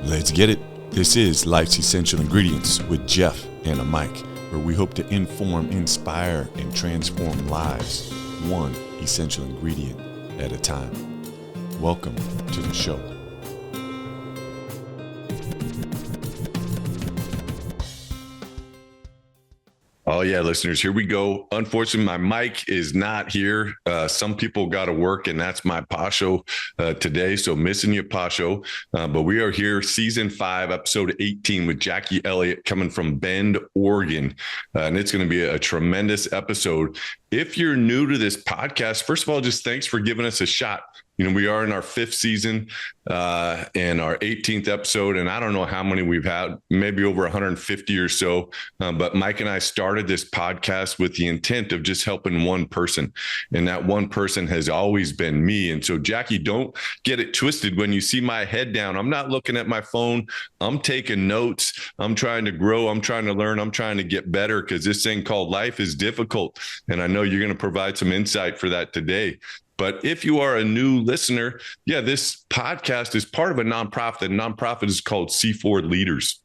Let's get it. This is Life's Essential Ingredients with Jeff and a Mike, where we hope to inform, inspire, and transform lives, one essential ingredient at a time. Welcome to the show. Oh yeah, listeners, here we go. Unfortunately, my mic is not here. Some people got to work, and that's my Pasho today. So missing you, Pasho. But we are here, season 5, episode 18 with Jacquie Elliott coming from Bend, Oregon. And it's going to be a tremendous episode. If you're new to this podcast, first of all, just thanks for giving us a shot. You know, we are in our 5th season and our 18th episode, and I don't know how many we've had, maybe over 150 or so. But Mike and I started this podcast with the intent of just helping one person. And that one person has always been me. And so, Jacquie, don't get it twisted. When you see my head down, I'm not looking at my phone. I'm taking notes. I'm trying to grow. I'm trying to learn. I'm trying to get better because this thing called life is difficult. And I know you're going to provide some insight for that today. But if you are a new listener, this podcast is part of a nonprofit. The nonprofit is called C4 Leaders.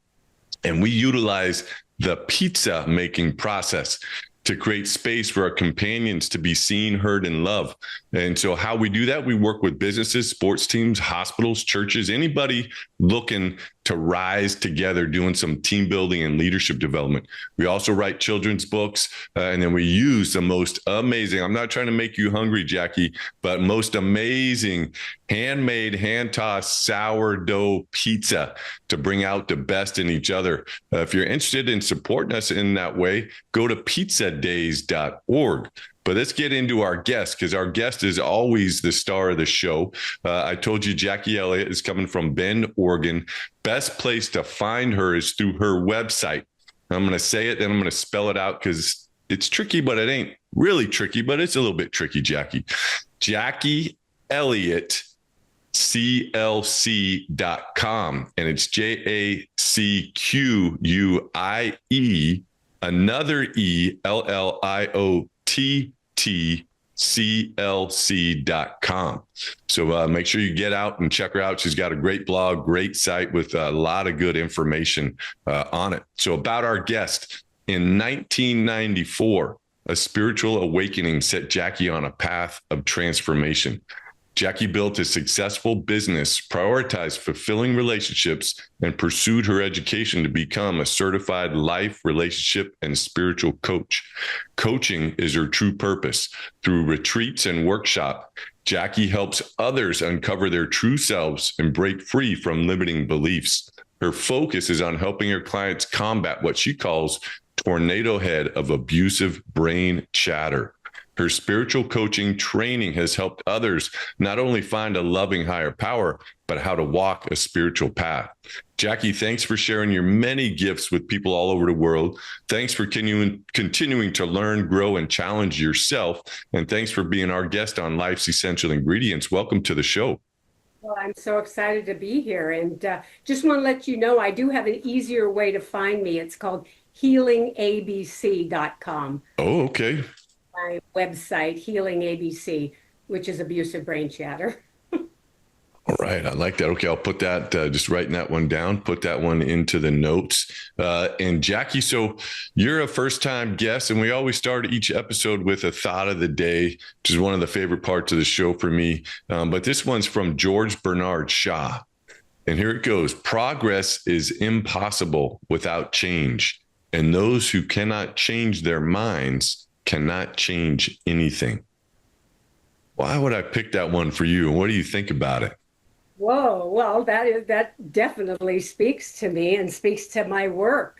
And we utilize the pizza making process to create space for our companions to be seen, heard, and loved. And so how we do that, we work with businesses, sports teams, hospitals, churches, anybody looking to rise together, doing some team building and leadership development. We also write children's books, and then we use the most amazing, I'm not trying to make you hungry, Jacquie, but most amazing handmade, hand-tossed sourdough pizza to bring out the best in each other. If you're interested in supporting us in that way, go to pizzadays.org. But let's get into our guest, because our guest is always the star of the show. I told you Jacquie Elliott is coming from Bend, Oregon. Best place to find her is through her website. I'm going to say it, then I'm going to spell it out because it's tricky, but it ain't really tricky, but it's a little bit tricky, Jacquie. Jacquie Elliott, CLC.com. And it's JACQUIE, another E, LLIOTTCLC.com. So make sure you get out and check her out. She's got a great blog, great site with a lot of good information on it. So about our guest, in 1994, a spiritual awakening set Jacquie on a path of transformation. Jacquie built a successful business, prioritized fulfilling relationships, and pursued her education to become a certified life, relationship, and spiritual coach. Coaching is her true purpose. Through retreats and workshops, Jacquie helps others uncover their true selves and break free from limiting beliefs. Her focus is on helping her clients combat what she calls tornado head of abusive brain chatter. Her spiritual coaching training has helped others not only find a loving higher power, but how to walk a spiritual path. Jacquie, thanks for sharing your many gifts with people all over the world. Thanks for continuing to learn, grow, and challenge yourself. And thanks for being our guest on Life's Essential Ingredients. Welcome to the show. Well, I'm so excited to be here. And just want to let you know, I do have an easier way to find me. It's called healingabc.com. Oh, okay. My website, Healing ABC, which is abusive brain chatter. All right. I like that. Okay. I'll put that, just writing that one down, put that one into the notes. And Jacquie, so you're a first-time guest, and we always start each episode with a thought of the day, which is one of the favorite parts of the show for me. But this one's from George Bernard Shaw. And here it goes. Progress is impossible without change. And those who cannot change their minds cannot change anything. Why would I pick that one for you? And what do you think about it? Whoa, well, that definitely speaks to me and speaks to my work,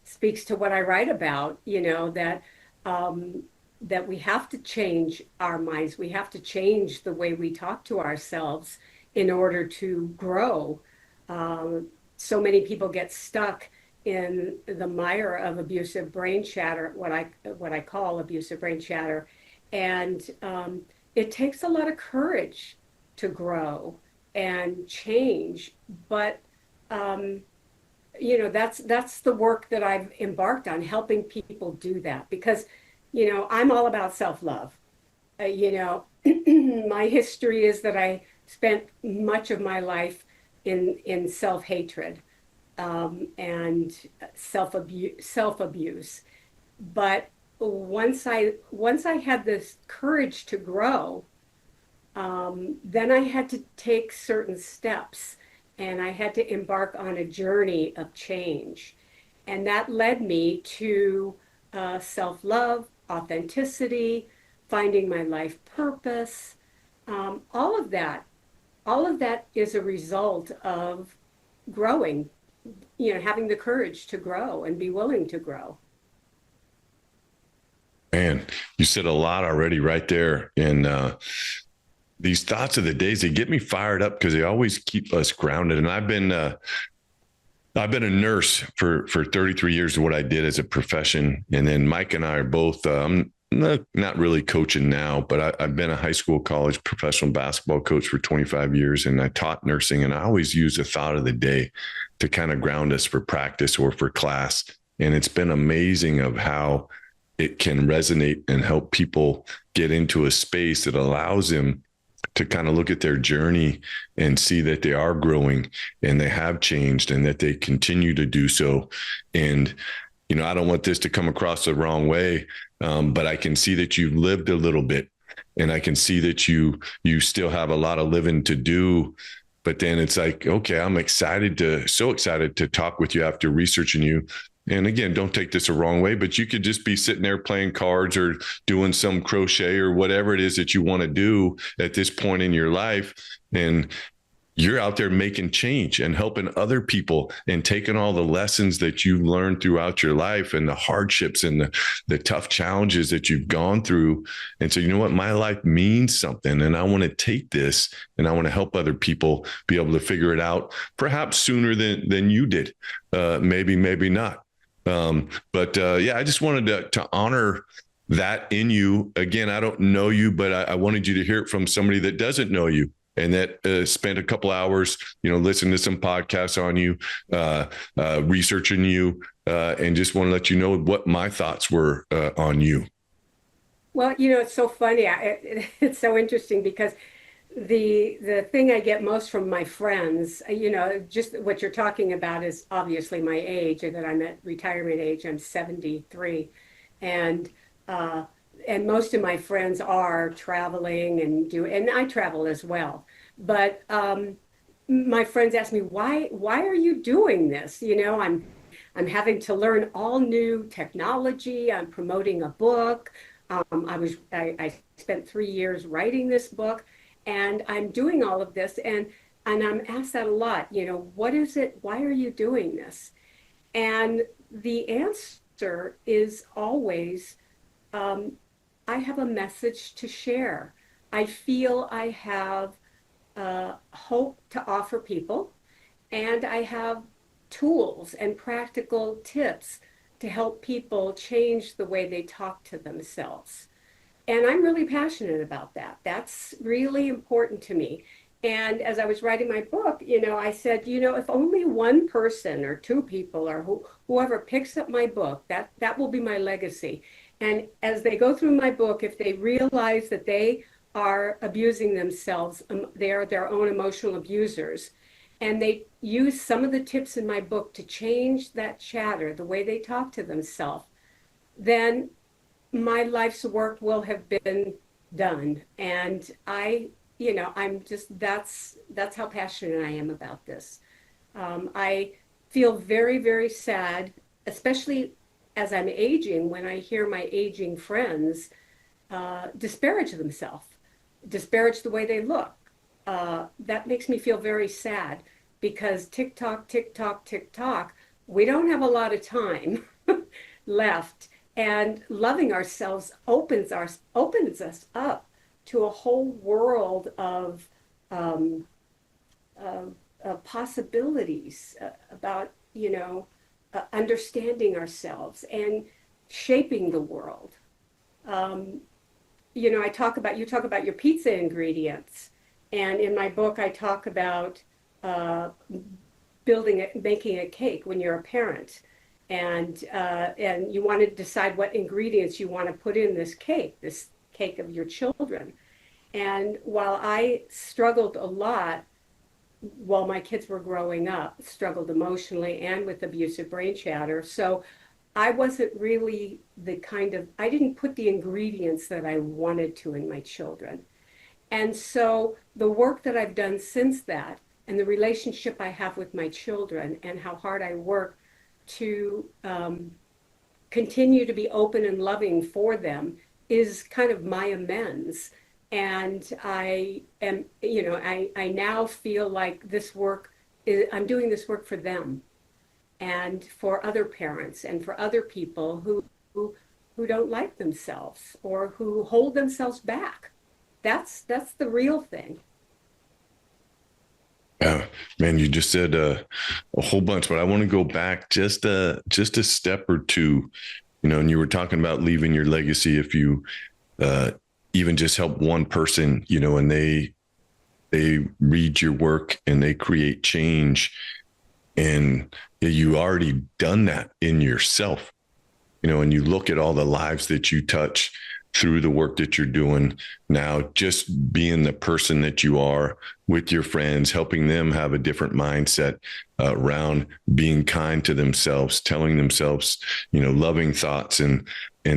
speaks to what I write about, that we have to change our minds. We have to change the way we talk to ourselves in order to grow. So many people get stuck in the mire of abusive brain chatter, what I call abusive brain chatter. And it takes a lot of courage to grow and change. But, that's the work that I've embarked on, helping people do that. Because, I'm all about self-love. My history is that I spent much of my life in self-hatred, and self-abuse. But once I had this courage to grow, then I had to take certain steps, and I had to embark on a journey of change. And that led me to self-love, authenticity, finding my life purpose. All of that, all of that is a result of growing, having the courage to grow and be willing to grow. Man, you said a lot already right there. And these thoughts of the days, they get me fired up because they always keep us grounded. And I've been a nurse for 33 years of what I did as a profession. And then Mike and I are both, not really coaching now, but I've been a high school, college professional basketball coach for 25 years. And I taught nursing, and I always use a thought of the day to kind of ground us for practice or for class. And it's been amazing of how it can resonate and help people get into a space that allows them to kind of look at their journey and see that they are growing and they have changed and that they continue to do so. And, I don't want this to come across the wrong way, but I can see that you've lived a little bit, and I can see that you still have a lot of living to do. But then it's like, okay, I'm so excited to talk with you after researching you. And again, don't take this the wrong way, but you could just be sitting there playing cards or doing some crochet or whatever it is that you want to do at this point in your life. And you're out there making change and helping other people and taking all the lessons that you've learned throughout your life and the hardships and the tough challenges that you've gone through. And so, you know what? My life means something, and I want to take this and I want to help other people be able to figure it out, perhaps sooner than you did. Maybe not. But I just wanted to honor that in you. Again, I don't know you, but I wanted you to hear it from somebody that doesn't know you and that spent a couple hours, listening to some podcasts on you, researching you, and just want to let you know what my thoughts were on you. Well, it's so funny. It's so interesting because the thing I get most from my friends, just what you're talking about is obviously my age, and that I'm at retirement age. I'm 73, and uh, and most of my friends are traveling and I travel as well. But my friends ask me, why are you doing this? I'm having to learn all new technology. I'm promoting a book. I spent 3 years writing this book, and I'm doing all of this, and I'm asked that a lot. What is it? Why are you doing this? And the answer is always, um, I have a message to share. I feel I have hope to offer people, and I have tools and practical tips to help people change the way they talk to themselves. And I'm really passionate about that. That's really important to me. And as I was writing my book, I said, if only one person or two people or whoever picks up my book, that will be my legacy. And as they go through my book, if they realize that they are abusing themselves, they are their own emotional abusers, and they use some of the tips in my book to change that chatter, the way they talk to themselves, then my life's work will have been done. And I'm just, that's how passionate I am about this. I feel very, very sad, especially as I'm aging, when I hear my aging friends disparage themselves, disparage the way they look. That makes me feel very sad, because TikTok, TikTok, TikTok, we don't have a lot of time left. And loving ourselves opens us up to a whole world of possibilities about understanding ourselves and shaping the world. You talk about your pizza ingredients, and in my book I talk about uh, making a cake when you're a parent, and you want to decide what ingredients you want to put in this cake of your children. And while I struggled a lot while my kids were growing up, struggled emotionally and with abusive brain chatter. So I wasn't really I didn't put the ingredients that I wanted to in my children. And so the work that I've done since that, and the relationship I have with my children, and how hard I work to continue to be open and loving for them, is kind of my amends. And I now feel like I'm doing this work for them and for other parents and for other people who don't like themselves or who hold themselves back. That's the real thing. Yeah, man, you just said a whole bunch, but I want to go back just a step or two. And you were talking about leaving your legacy if you uh, even just help one person, and they read your work and they create change, and you already done that in yourself. And you look at all the lives that you touch through the work that you're doing now, just being the person that you are with your friends, helping them have a different mindset around being kind to themselves, telling themselves, loving thoughts and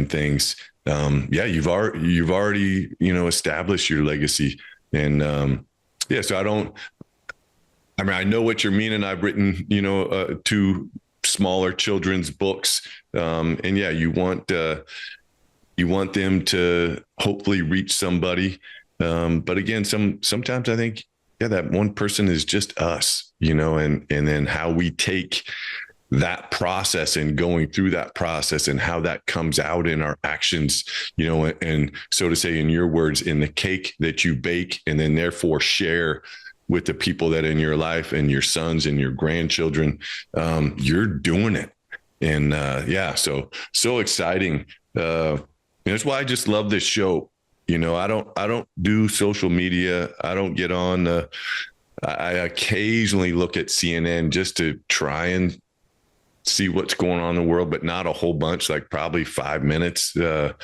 things. Yeah, you've already established your legacy, and yeah. So I mean, I know what you're meaning. I've written, two smaller children's books, and yeah, you want them to hopefully reach somebody. But again, sometimes I think, yeah, that one person is just us, and then how we take that process and going through that process and how that comes out in our actions, and so to say, in your words, in the cake that you bake and then therefore share with the people that in your life and your sons and your grandchildren, you're doing it. And yeah, so exciting. And that's why I just love this show. I don't do social media. I don't get on. I occasionally look at CNN just to try and see what's going on in the world, but not a whole bunch, like probably 5 minutes a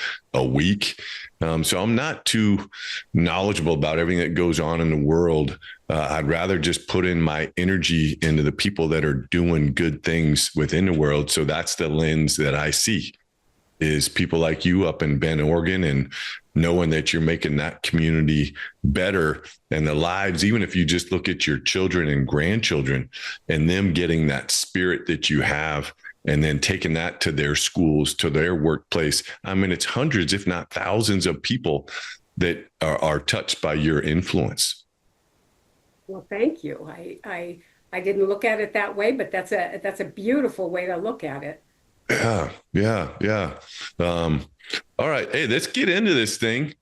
week. So I'm not too knowledgeable about everything that goes on in the world. I'd rather just put in my energy into the people that are doing good things within the world. So that's the lens that I see, is people like you up in Bend, Oregon, and knowing that you're making that community better and the lives, even if you just look at your children and grandchildren and them getting that spirit that you have and then taking that to their schools, to their workplace. I mean, it's hundreds, if not thousands of people that are touched by your influence. Well, thank you. I didn't look at it that way, but that's a beautiful way to look at it. Yeah, yeah, yeah. Um, all right. Hey, let's get into this thing.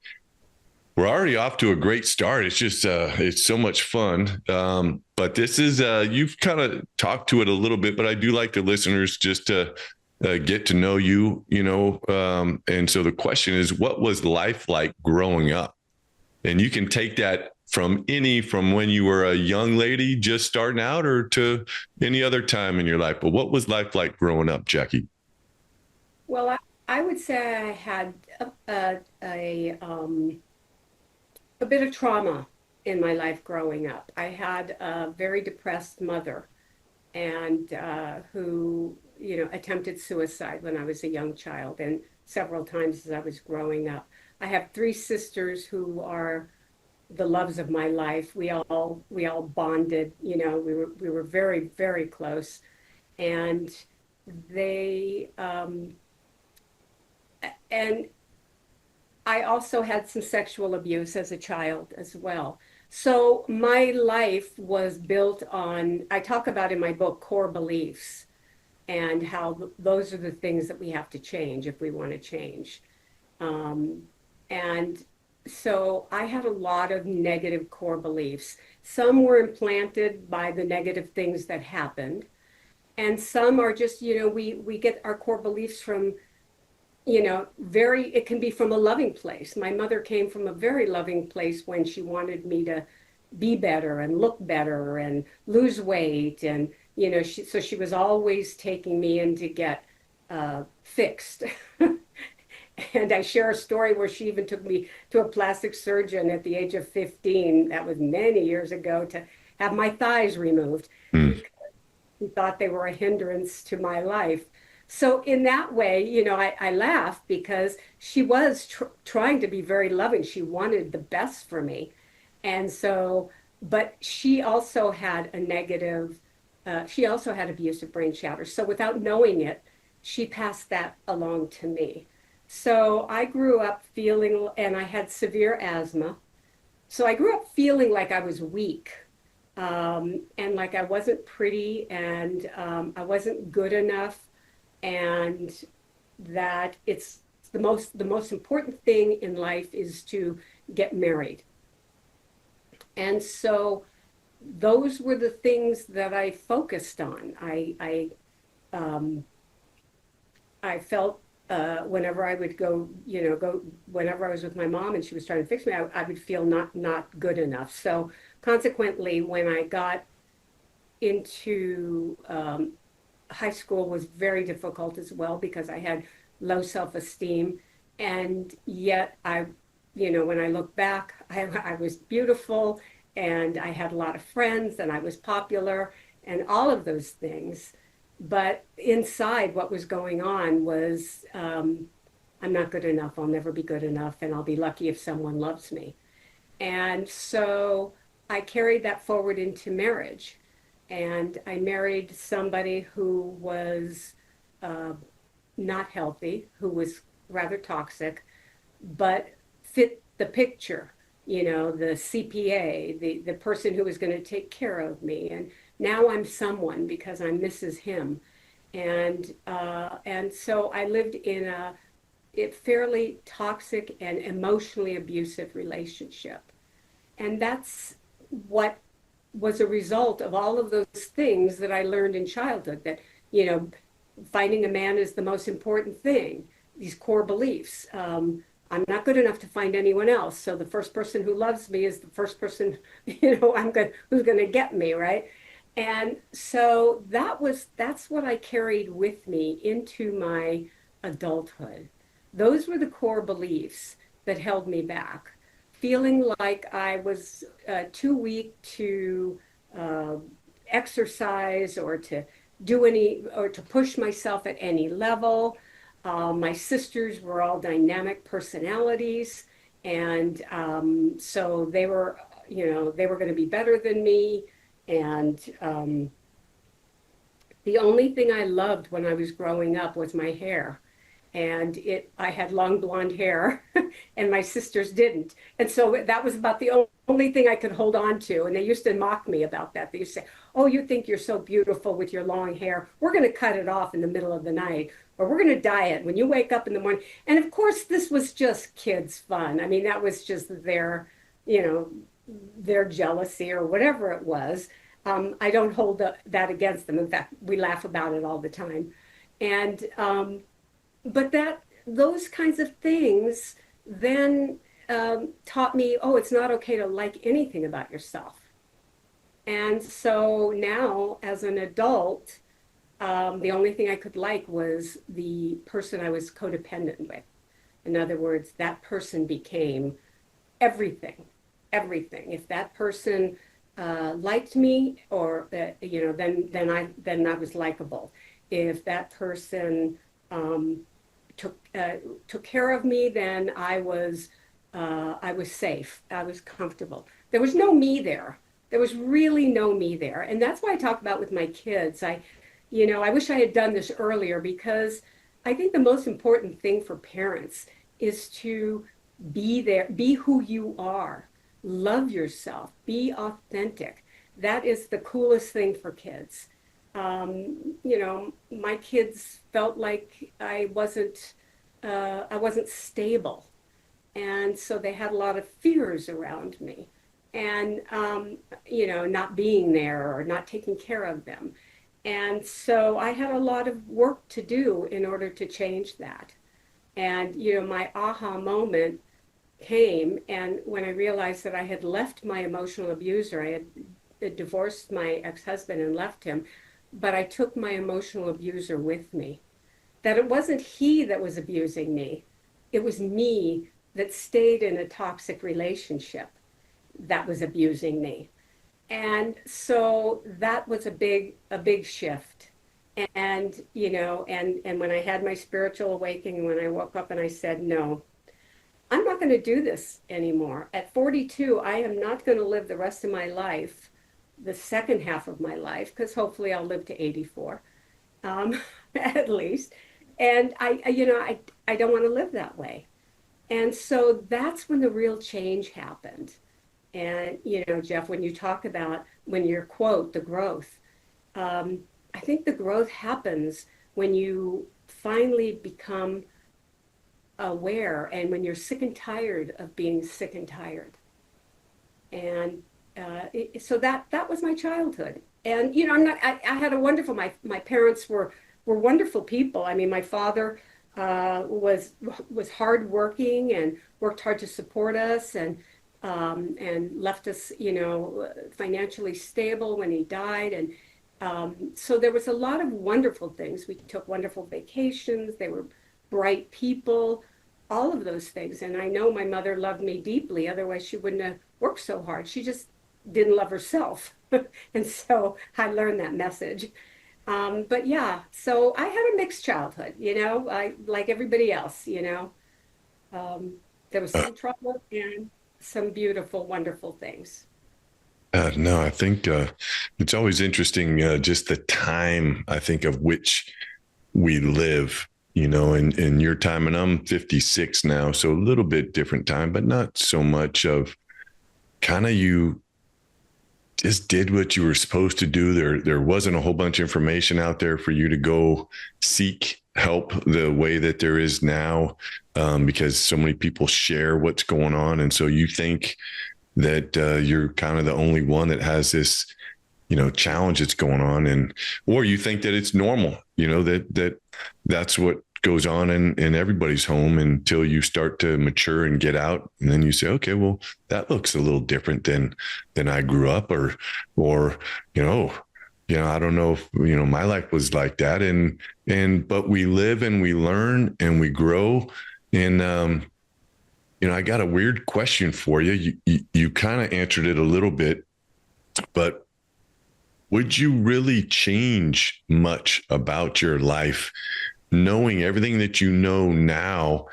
We're already off to a great start. It's just it's so much fun. But this is you've kind of talked to it a little bit, but I do like the listeners just to get to know you, and so the question is, what was life like growing up? And you can take that from when you were a young lady just starting out or to any other time in your life. But what was life like growing up, Jacquie? Well, I would say I had a bit of trauma in my life growing up. I had a very depressed mother and who, attempted suicide when I was a young child and several times as I was growing up. I have three sisters who are the loves of my life. We all bonded, we were very, very close. And they and I also had some sexual abuse as a child as well. So my life was built on, I talk about in my book, core beliefs and how those are the things that we have to change if we want to change. Um, and so I had a lot of negative core beliefs. Some were implanted by the negative things that happened, and some are just, we get our core beliefs from, it can be from a loving place. My mother came from a very loving place when she wanted me to be better and look better and lose weight. And, so she was always taking me in to get fixed. And I share a story where she even took me to a plastic surgeon at the age of 15. That was many years ago, to have my thighs removed Mm. because he thought they were a hindrance to my life. So in that way, I laugh because she was trying to be very loving. She wanted the best for me. And so, but she also had she also had abusive brain shatter. So without knowing it, she passed that along to me. So I grew up feeling, and I had severe asthma. So I grew up feeling like I was weak, and like I wasn't pretty, and I wasn't good enough, and that it's the most important thing in life is to get married. And so those were the things that I focused on. Um, I felt whenever I would go whenever I was with my mom and she was trying to fix me, I would feel not good enough. So consequently, when I got into high school was very difficult as well because I had low self-esteem, and yet when I look back, I was beautiful and I had a lot of friends and I was popular and all of those things. But inside, what was going on was I'm not good enough. I'll never be good enough, and I'll be lucky if someone loves me. And so I carried that forward into marriage. And I married somebody who was uh, not healthy, who was rather toxic, but fit the picture, the CPA, the person who was going to take care of me. And now I'm someone because I'm Mrs. Him. And so I lived in a fairly toxic and emotionally abusive relationship. And that's what was a result of all of those things that I learned in childhood that, you know, finding a man is the most important thing, these core beliefs. I'm not good enough to find anyone else. So the first person who loves me is the first person, who's going to get me, right? And so that's what I carried with me into my adulthood. Those were the core beliefs that held me back. Feeling like I was too weak to uh, exercise or to do any or to push myself at any level. My sisters were all dynamic personalities, and so they were going to be better than me. And the only thing I loved when I was growing up was my hair. And I had long blonde hair and my sisters didn't. And so that was about the only thing I could hold on to. And they used to mock me about that. They used to say, "Oh, you think you're so beautiful with your long hair. We're going to cut it off in the middle of the night, or we're going to dye it when you wake up in the morning." And of course, this was just kids' fun. I mean, that was just you know, their jealousy or whatever it was. I don't hold that against them. In fact, we laugh about it all the time. And but those kinds of things then taught me, oh, it's not okay to like anything about yourself. And so now, as an adult, the only thing I could like was the person I was codependent with. In other words, that person became everything, everything. If that person liked me, or then I was likable. If that person took care of me, then I was safe. I was comfortable. There was no me there. There was really no me there, and that's why I talk about with my kids. I wish I had done this earlier because I think the most important thing for parents is to be there, be who you are, love yourself, be authentic. That is the coolest thing for kids. My kids felt like I wasn't stable, and so they had a lot of fears around me, and not being there or not taking care of them. And so I had a lot of work to do in order to change that. And my aha moment came, and when I realized that I had left my emotional abuser, I had divorced my ex-husband and left him, but I took my emotional abuser with me. That it wasn't he that was abusing me, it was me that stayed in a toxic relationship that was abusing me. And so that was a big shift. And, and when I had my spiritual awakening, when I woke up and I said, no, I'm not going to do this anymore. At 42, I am not going to live the rest of my life, the second half of my life, because hopefully I'll live to 84, at least. And I don't want to live that way. And so that's when the real change happened. And, Jeff, when you talk about when your quote, the growth, um, I think the growth happens when you finally become aware and when you're sick and tired of being sick and tired. And so that was my childhood. And I had a wonderful. My parents were wonderful people. I mean, my father was hardworking and worked hard to support us, and left us, financially stable when he died. And so there was a lot of wonderful things. We took wonderful vacations. They were bright people, all of those things. And I know my mother loved me deeply. Otherwise, she wouldn't have worked so hard. She just didn't love herself. And so I learned that message. But yeah, so I had a mixed childhood, I like everybody else, there was Uh, some trouble and some beautiful, wonderful things. no, I think it's always interesting, just the time, I think, of which we live, in your time. And I'm 56 now, so a little bit different time, but not so much of kind of you just did what you were supposed to do. There wasn't a whole bunch of information out there for you to go seek help the way that there is now, because so many people share what's going on. And so you think that you're kind of the only one that has this, challenge that's going on, and or you think that it's normal, that's what goes on in everybody's home until you start to mature and get out, and then you say, okay, well, that looks a little different than I grew up, or you know I don't know if my life was like that, and but we live and we learn and we grow. And I got a weird question for you. You kind of answered it a little bit, but would you really change much about your life, knowing everything that you know now,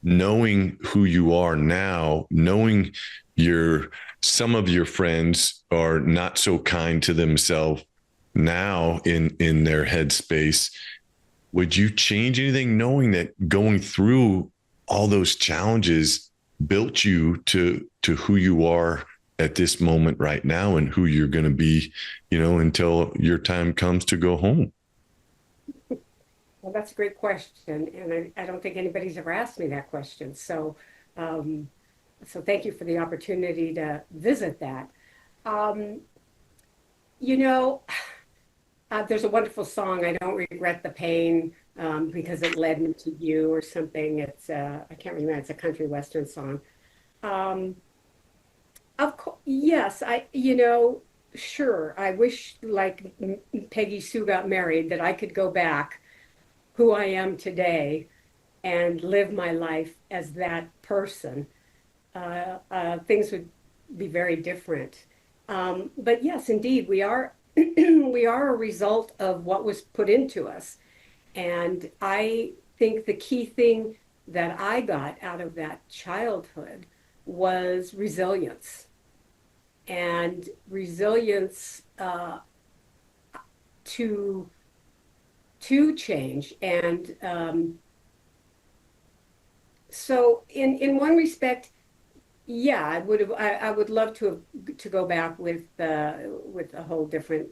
knowing who you are now, knowing your some of your friends are not so kind to themselves now in their headspace? Would you change anything knowing that going through all those challenges built you to who you are at this moment right now, and who you're going to be, until your time comes to go home? Well, that's a great question, and I don't think anybody's ever asked me that question. Um, so thank you for the opportunity to visit that. Um, you know, there's a wonderful song, I Don't Regret the Pain, because it led me to you or something. I can't remember, it's a country western song. Um, of course, yes, sure, I wish, like Peggy Sue got married, that I could go back who I am today and live my life as that person. Things would be very different. But yes, indeed, we are we are a result of what was put into us. And I think the key thing that I got out of that childhood was resilience, and resilience to change. And so in one respect, yeah, I would love to go back with a whole different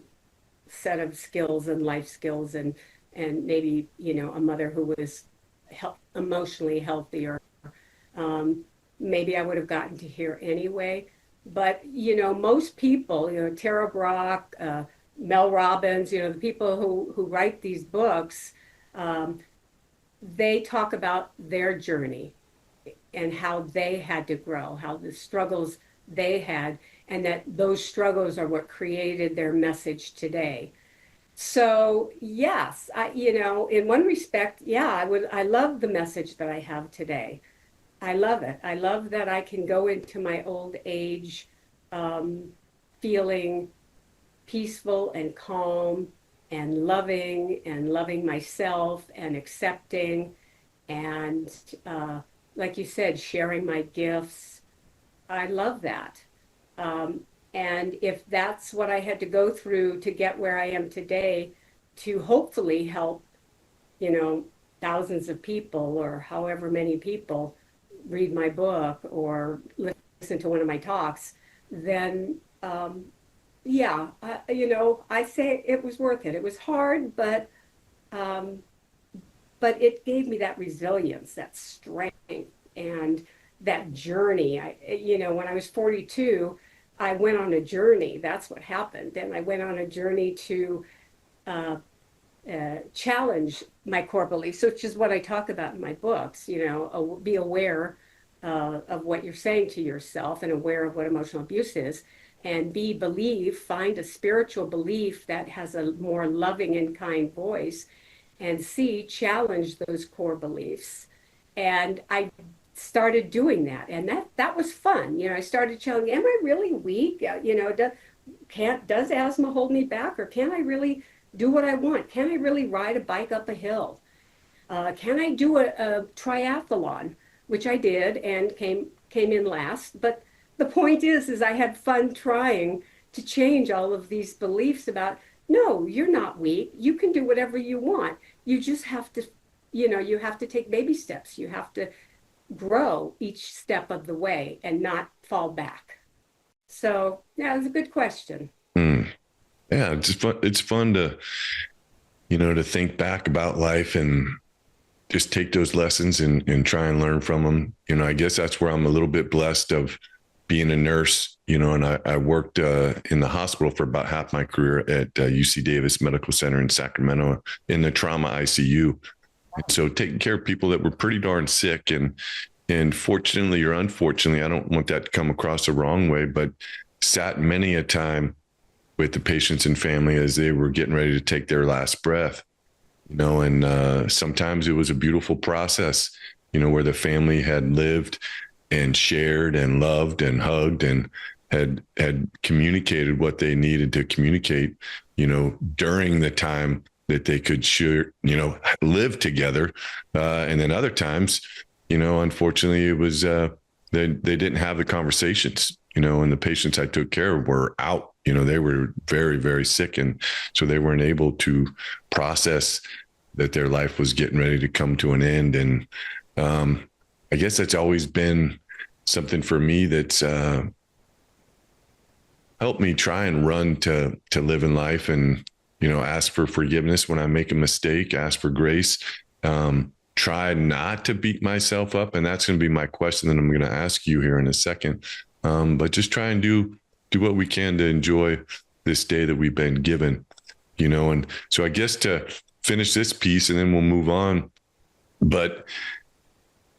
set of skills and life skills, and maybe, a mother who was emotionally healthier. Maybe I would have gotten to hear anyway. But, most people, Tara Brach, Mel Robbins, the people who write these books, um, they talk about their journey and how they had to grow, how the struggles they had, and that those struggles are what created their message today. So yes, in one respect, yeah, I love the message that I have today. I love it. I love that I can go into my old age, um, feeling peaceful and calm and loving myself and accepting and like you said, sharing my gifts. I love that. Um, and if that's what I had to go through to get where I am today, to hopefully help, you know, thousands of people or however many people read my book or listen to one of my talks, then yeah, I say it was worth it. It was hard, um, but it gave me that resilience, that strength, and that journey. When I was 42, I went on a journey. That's what happened. And I went on a journey to uh, challenge my core beliefs, which is what I talk about in my books. Be aware of what you're saying to yourself and aware of what emotional abuse is. And find a spiritual belief that has a more loving and kind voice, and challenge those core beliefs. And I started doing that, and that was fun. I started challenging, am I really weak? Does asthma hold me back, or can I really do what I want? Can I really ride a bike up a hill? Can I do a triathlon, which I did and came in last. But the point is I had fun trying to change all of these beliefs about, no, you're not weak. You can do whatever you want. You just have to, you have to take baby steps. You have to grow each step of the way and not fall back. So yeah, it's a good question. Mm. Yeah, it's fun. It's fun to, to think back about life and just take those lessons and try and learn from them. I guess that's where I'm a little bit blessed of being a nurse, and I worked in the hospital for about half my career at UC Davis Medical Center in Sacramento in the trauma ICU. And so taking care of people that were pretty darn sick, and fortunately or unfortunately, I don't want that to come across the wrong way, but sat many a time with the patients and family as they were getting ready to take their last breath. And sometimes it was a beautiful process, where the family had lived and shared and loved and hugged and had communicated what they needed to communicate, during the time that they could share, live together. And then other times, unfortunately, it was they didn't have the conversations, and the patients I took care of were out. They were very, very sick, and so they weren't able to process that their life was getting ready to come to an end. And I guess that's always been something for me that's helped me try and run to live in life, and ask for forgiveness when I make a mistake, ask for grace, try not to beat myself up. And that's going to be my question that I'm going to ask you here in a second. But just try and do what we can to enjoy this day that we've been given, and so I guess to finish this piece and then we'll move on. But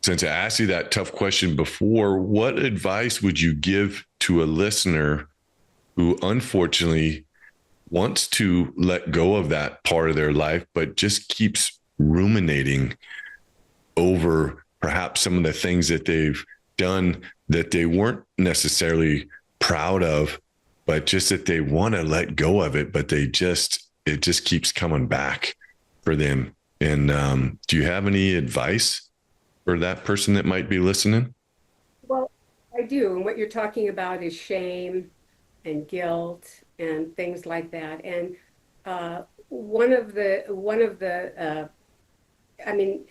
since I asked you that tough question before, what advice would you give to a listener who unfortunately wants to let go of that part of their life, but just keeps ruminating over perhaps some of the things that they've done that they weren't necessarily proud of, but just that they want to let go of it, but it just keeps coming back for them? And do you have any advice for that person that might be listening? Well, I do. And what you're talking about is shame and guilt and things like that. And I mean,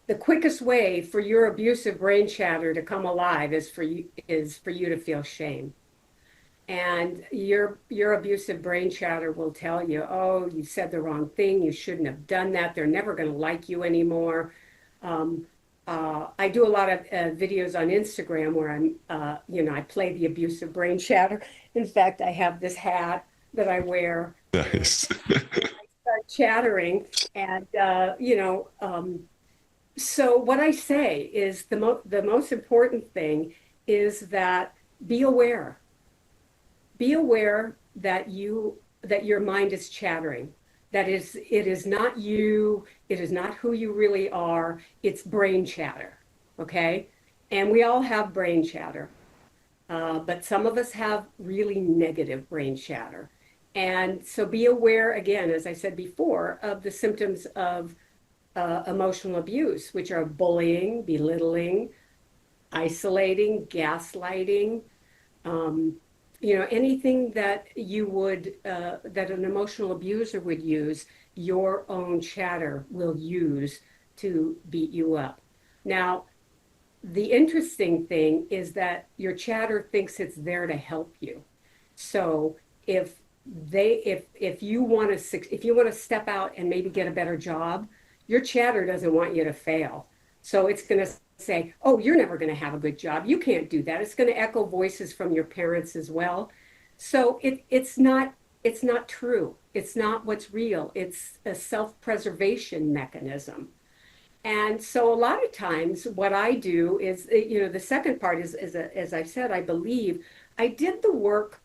the quickest way for your abusive brain chatter to come alive is for you to feel shame. And your abusive brain chatter will tell you, oh, you said the wrong thing. You shouldn't have done that. They're never going to like you anymore. Um, I do a lot of videos on Instagram where I play the abusive brain chatter. In fact, I have this hat that I wear. Nice. I start chattering, and so what I say is the most important thing is that be aware. Be aware that your mind is chattering. It is not you, it is not who you really are, it's brain chatter. Okay? And we all have brain chatter. But some of us have really negative brain chatter. And so be aware, again, as I said before, of the symptoms of emotional abuse, which are bullying, belittling, isolating, gaslighting, um, anything that you would, that an emotional abuser would use, your own chatter will use to beat you up. Now, the interesting thing is that your chatter thinks it's there to help you. So if if you want to step out and maybe get a better job, your chatter doesn't want you to fail. So it's going to say, "Oh, you're never going to have a good job. You can't do that." It's going to echo voices from your parents as well. So it's not true. It's not what's real. It's a self-preservation mechanism. And so a lot of times what I do is, the second part is as I've said, I believe I did the work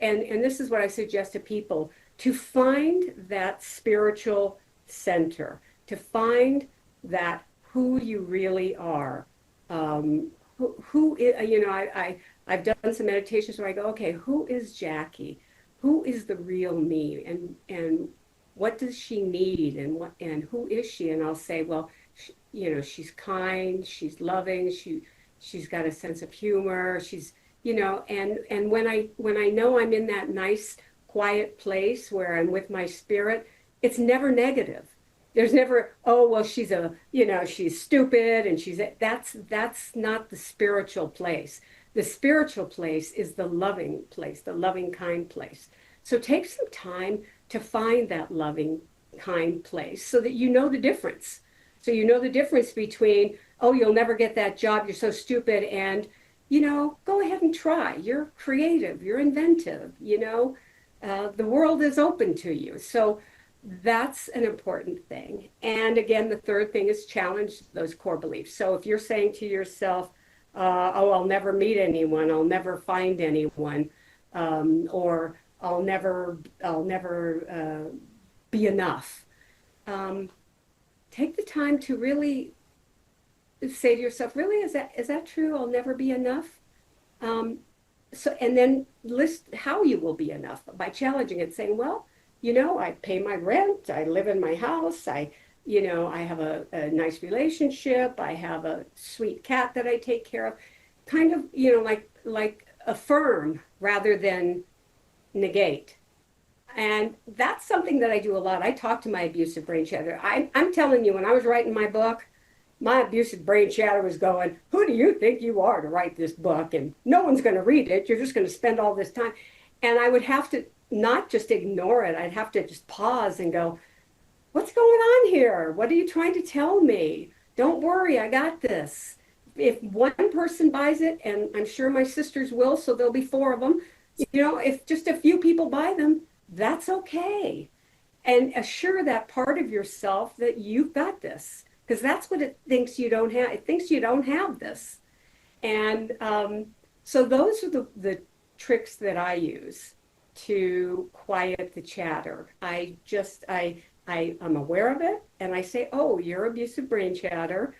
and this is what I suggest to people, to find that spiritual center, to find that who you really are. I've done some meditations where I go, okay, who is Jacquie? Who is the real me? And what does she need, and who is she? And I'll say, well, she's kind, she's loving, she's got a sense of humor, and when I know I'm in that nice quiet place where I'm with my spirit, it's never negative. There's never, oh, well, she's stupid, and that's not the spiritual place. The spiritual place is the loving place, the loving, kind place. So take some time to find that loving, kind place so that you know the difference. So you know the difference between, oh, you'll never get that job, you're so stupid, and, go ahead and try. You're creative, you're inventive, the world is open to you. So that's an important thing. And again, the third thing is challenge those core beliefs. So if you're saying to yourself, oh, I'll never meet anyone, I'll never find anyone, or I'll never be enough. Take the time to really say to yourself, really, is that true? I'll never be enough. And then list how you will be enough by challenging it, saying, well, I pay my rent, I live in my house, I have a nice relationship, I have a sweet cat that I take care of. Kind of, like affirm rather than negate. And that's something that I do a lot. I talk to my abusive brain chatter. I'm telling you, when I was writing my book, my abusive brain chatter was going, who do you think you are to write this book? And no one's going to read it. You're just going to spend all this time. And I would have to not just ignore it. I'd have to just pause and go, what's going on here? What are you trying to tell me? Don't worry, I got this. If one person buys it, and I'm sure my sisters will, so there'll be four of them, if just a few people buy them, that's okay. And assure that part of yourself that you've got this, because that's what it thinks you don't have. It thinks you don't have this. And so those are the tricks that I use to quiet the chatter. I'm aware of it, and I say, oh, you're abusive brain chatter.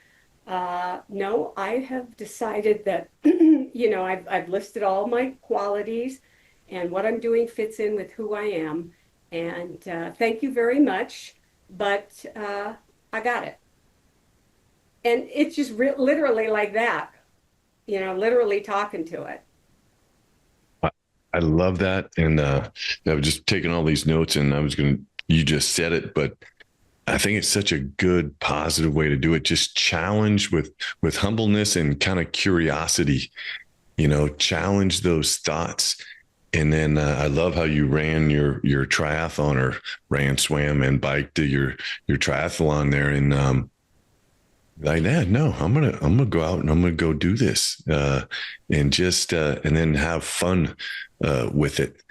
No, I have decided that, I've listed all my qualities, and what I'm doing fits in with who I am. And thank you very much, but I got it. And it's just literally like that, literally talking to it. I love that. And I was just taking all these notes, and you just said it, but I think it's such a good, positive way to do it. Just challenge with humbleness and kind of curiosity, challenge those thoughts. And then I love how you ran your triathlon, or swam and biked your triathlon there. And like that, no, I'm gonna go out and I'm gonna go do this, and just and then have fun with it.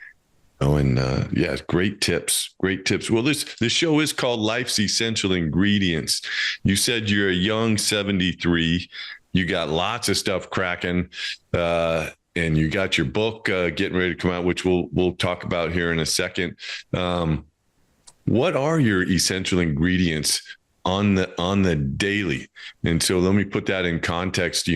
Oh, and yeah, great tips. Well, this show is called Life's Essential Ingredients. You said you're a young 73. You got lots of stuff cracking, and you got your book getting ready to come out, which we'll talk about here in a second. What are your essential ingredients on the daily? And so let me put that in context.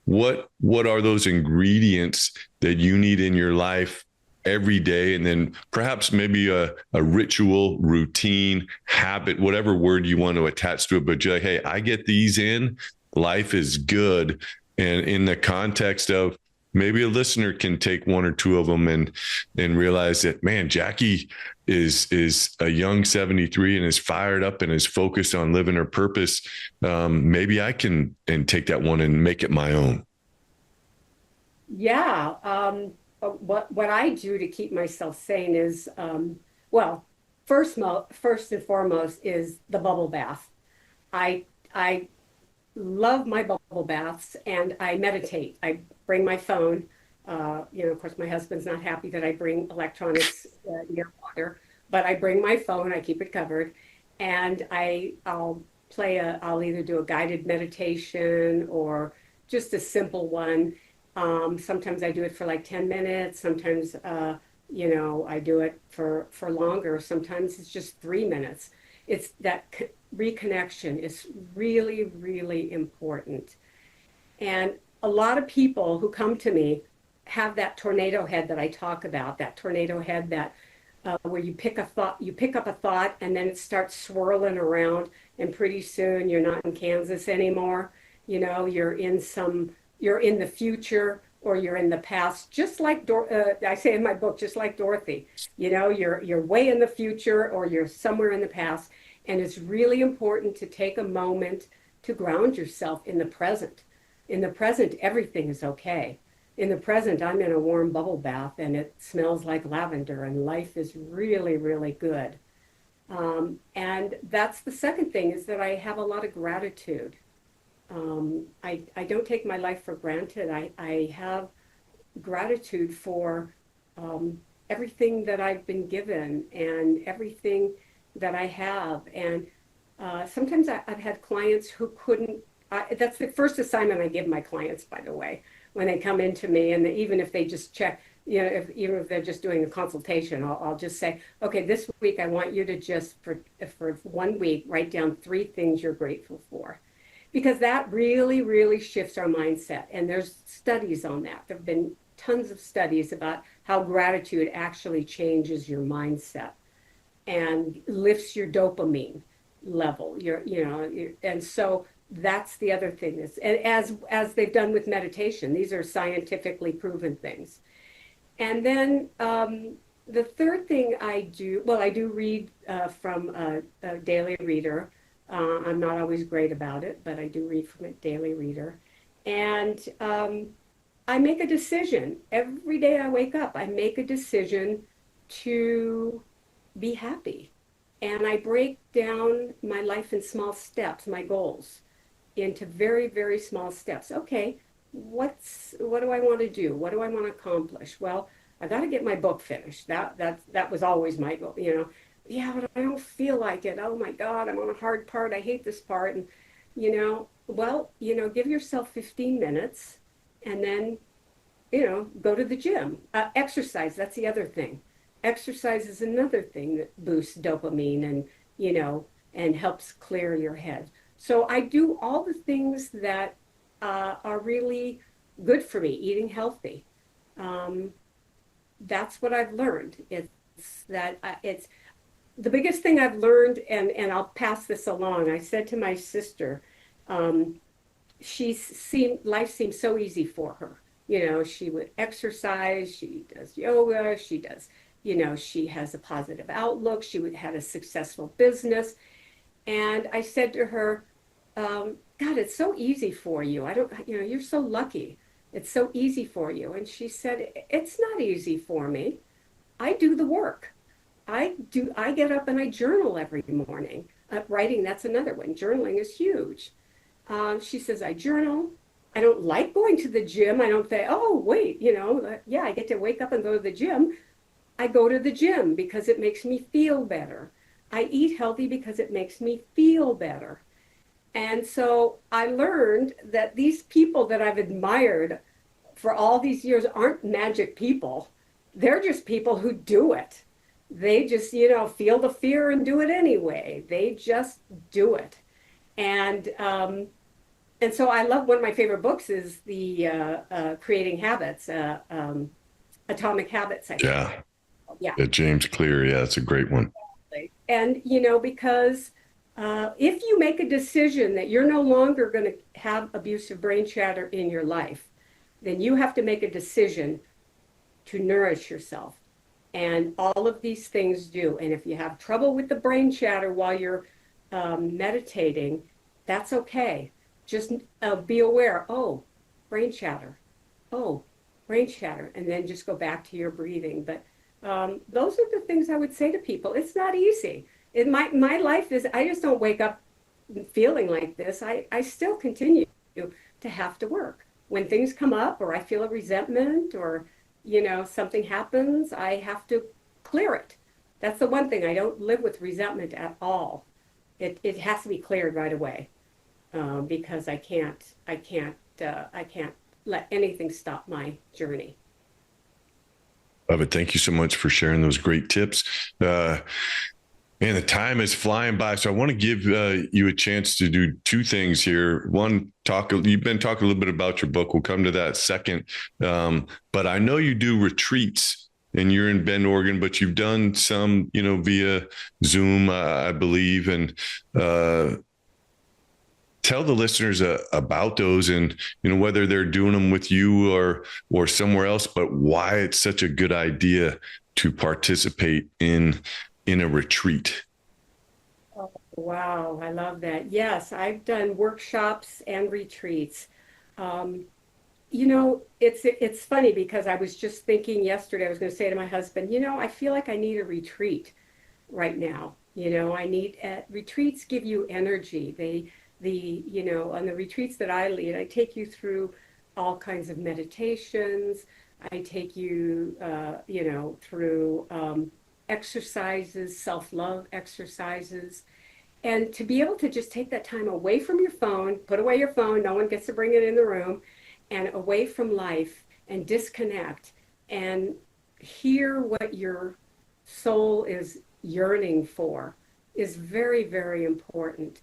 what are those ingredients that you need in your life every day? And then perhaps maybe a ritual, routine, habit, whatever word you want to attach to it. But you're like, hey, I get these in, life is good. And in the context of, maybe a listener can take one or two of them and realize that, man, Jacquie is a young 73 and is fired up and is focused on living her purpose. Maybe I can and take that one and make it my own. Yeah. What I do to keep myself sane is, well, first and foremost is the bubble bath. I love my bubble baths, and I meditate. I bring my phone. Of course, my husband's not happy that I bring electronics near water, but I bring my phone. I keep it covered, and I'll either do a guided meditation or just a simple one. Sometimes I do it for like 10 minutes. Sometimes, I do it for longer. Sometimes it's just 3 minutes. It's that reconnection is really, really important. And a lot of people who come to me have that tornado head that I talk about, that tornado head that where you pick up a thought, and then it starts swirling around, and pretty soon you're not in Kansas anymore. You're in the future, or you're in the past, just like I say in my book, just like Dorothy. You're way in the future, or you're somewhere in the past, and it's really important to take a moment to ground yourself in the present. In the present, everything is okay. In the present, I'm in a warm bubble bath, and it smells like lavender, and life is really, really good. And that's the second thing, is that I have a lot of gratitude. I don't take my life for granted. I have gratitude for everything that I've been given and everything that I have. And sometimes I've had clients who couldn't. That's the first assignment I give my clients, by the way, when they come into me, and even if they just check, even if they're just doing a consultation, I'll just say, okay, this week I want you to just for 1 week write down 3 things you're grateful for, because that really, really shifts our mindset. And there's studies on that. There have been tons of studies about how gratitude actually changes your mindset and lifts your dopamine level. And so that's the other thing is, and as they've done with meditation, these are scientifically proven things. And then the third thing I do, well, I do read from a daily reader. I'm not always great about it, but I do read from a daily reader. And I make a decision. Every day I wake up, I make a decision to be happy. And I break down my life in small steps, my goals, into very, very small steps. Okay, what do I want to do? What do I want to accomplish? Well, I got to get my book finished. That was always my goal, Yeah, but I don't feel like it. Oh my God, I'm on a hard part. I hate this part. And, give yourself 15 minutes, and then, go to the gym. Exercise, that's the other thing. Exercise is another thing that boosts dopamine and helps clear your head. So I do all the things that are really good for me, eating healthy. That's what I've learned. It's the biggest thing I've learned, and I'll pass this along. I said to my sister, life seemed so easy for her. She would exercise, she does yoga, she has a positive outlook, had a successful business. And I said to her, God, it's so easy for you. You're so lucky. It's so easy for you. And she said, it's not easy for me. I do the work. I get up and I journal every morning. Writing, that's another one. Journaling is huge. She says, I journal. I don't like going to the gym. I don't say, oh, wait, yeah, I get to wake up and go to the gym. I go to the gym because it makes me feel better. I eat healthy because it makes me feel better. And so I learned that these people that I've admired for all these years aren't magic people. They're just people who do it. They just, feel the fear and do it anyway. They just do it. And and so I love, one of my favorite books is the Creating Habits, Atomic Habits, I think. Yeah. Yeah. Yeah, James Clear. Yeah, it's a great one. And, because if you make a decision that you're no longer going to have abusive brain chatter in your life, then you have to make a decision to nourish yourself. And all of these things do. And if you have trouble with the brain chatter while you're meditating, that's okay. Just be aware, oh, brain chatter. Oh, brain chatter. And then just go back to your breathing. But those are the things I would say to people. It's not easy. My life is, I just don't wake up feeling like this. I still continue to have to work. When things come up or I feel a resentment or, something happens, I have to clear it. That's the one thing. I don't live with resentment at all. It has to be cleared right away, because I can't let anything stop my journey. Love it. Thank you so much for sharing those great tips. And the time is flying by. So I want to give you a chance to do two things here. One, you've been talking a little bit about your book. We'll come to that second. But I know you do retreats and you're in Bend, Oregon, but you've done some, via Zoom, I believe. And tell the listeners about those and, whether they're doing them with you or somewhere else, but why it's such a good idea to participate in a retreat. Oh, wow, I love that. Yes, I've done workshops and retreats. It's funny because I was just thinking yesterday, I was going to say to my husband, I feel like I need a retreat right now. I need retreats give you energy. On the retreats that I lead, I take you through all kinds of meditations. I take you, through exercises, self-love exercises. And to be able to just take that time away from your phone, put away your phone, no one gets to bring it in the room, and away from life and disconnect and hear what your soul is yearning for is very, very important.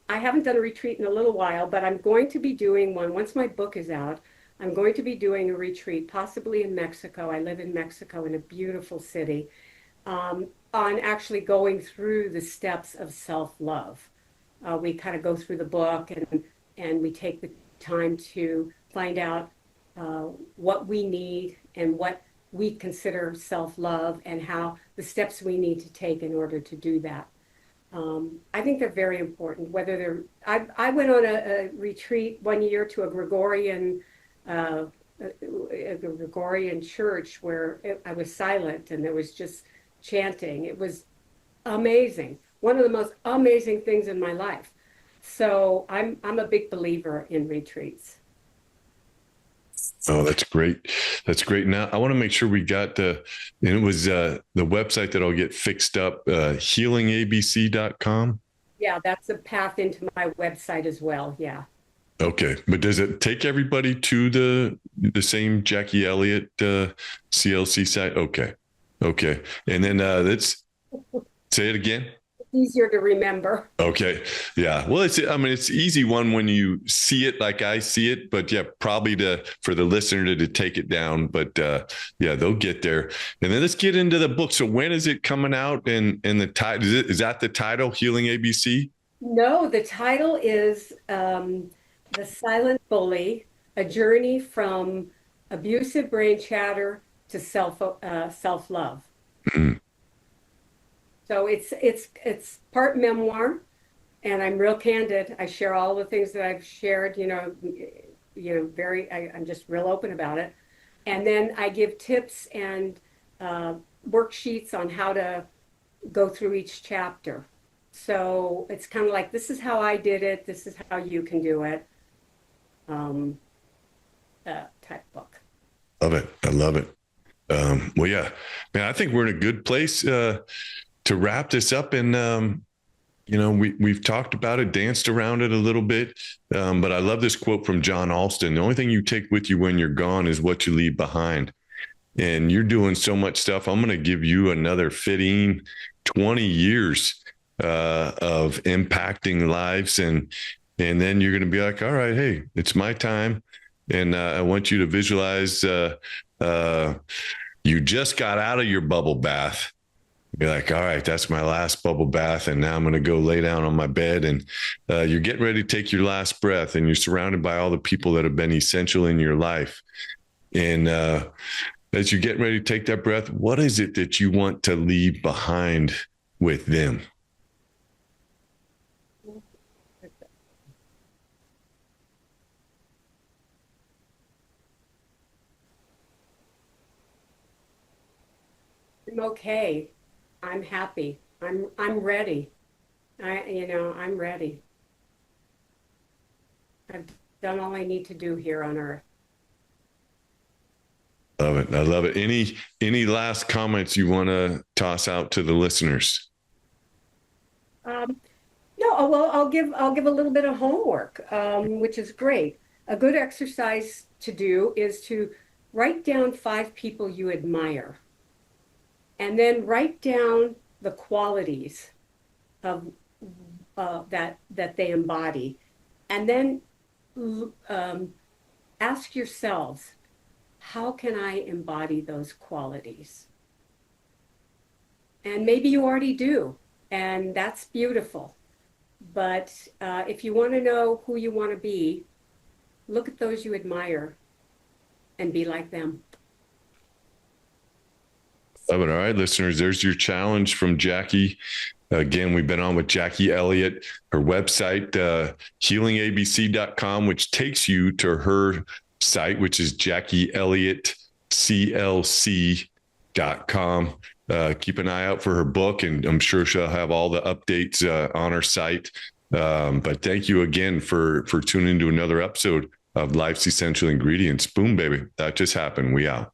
I haven't done a retreat in a little while, but I'm going to be doing one once my book is out. I'm going to be doing a retreat, possibly in Mexico. I live in Mexico in a beautiful city, on actually going through the steps of self-love. We kind of go through the book and we take the time to find out what we need and what we consider self-love and how the steps we need to take in order to do that. I think they're very important. I went on a retreat one year to a Gregorian church where I was silent and there was just chanting. It was amazing. One of the most amazing things in my life. So I'm a big believer in retreats. Oh, that's great. That's great. Now I want to make sure we got and it was the website that I'll get fixed up, healingabc.com. Yeah, that's a path into my website as well. Yeah. Okay. But does it take everybody to the same Jacquie Elliott CLC site? Okay. Okay. And then let's say it again. Easier to remember. Okay. Yeah. Well, it's easy one when you see it like I see it, but yeah, probably for the listener to take it down, but yeah, they'll get there. And then let's get into the book. So when is it coming out and the title, is that the title, Healing ABC? No, the title is The Silent Bully, A Journey from Abusive Brain Chatter to Self-Love. Mm-hmm. So it's part memoir, and I'm real candid. I share all the things that I've shared. I'm just real open about it. And then I give tips and worksheets on how to go through each chapter. So it's kind of like, this is how I did it. This is how you can do it. Type book. Love it. I love it. Well, yeah, man, I think we're in a good place to wrap this up. And, we've talked about it, danced around it a little bit. But I love this quote from John Alston. The only thing you take with you when you're gone is what you leave behind. And you're doing so much stuff. I'm going to give you another 20 years of impacting lives. And And then you're going to be like, all right, hey, it's my time. And I want you to visualize you just got out of your bubble bath. Be like, all right, that's my last bubble bath. And now I'm going to go lay down on my bed. And you're getting ready to take your last breath. And you're surrounded by all the people that have been essential in your life. And as you're getting ready to take that breath, what is it that you want to leave behind with them? I'm okay. I'm happy. I'm ready. I'm ready. I've done all I need to do here on earth. Love it. I love it. Any last comments you want to toss out to the listeners? Um, no, well, I'll give a little bit of homework, which is great. A good exercise to do is to write down 5 people you admire, and then write down the qualities of that they embody, and then um, ask yourselves, how can I embody those qualities? And maybe you already do, and that's beautiful. But if you want to know who you want to be, look at those you admire and be like them. Love it. All right, listeners, there's your challenge from Jacquie. Again, we've been on with Jacquie Elliott, her website, healingabc.com, which takes you to her site, which is JacquieElliottCLC.com. Keep an eye out for her book, and I'm sure she'll have all the updates on her site. But thank you again for tuning into another episode of Life's Essential Ingredients. Boom, baby. That just happened. We out.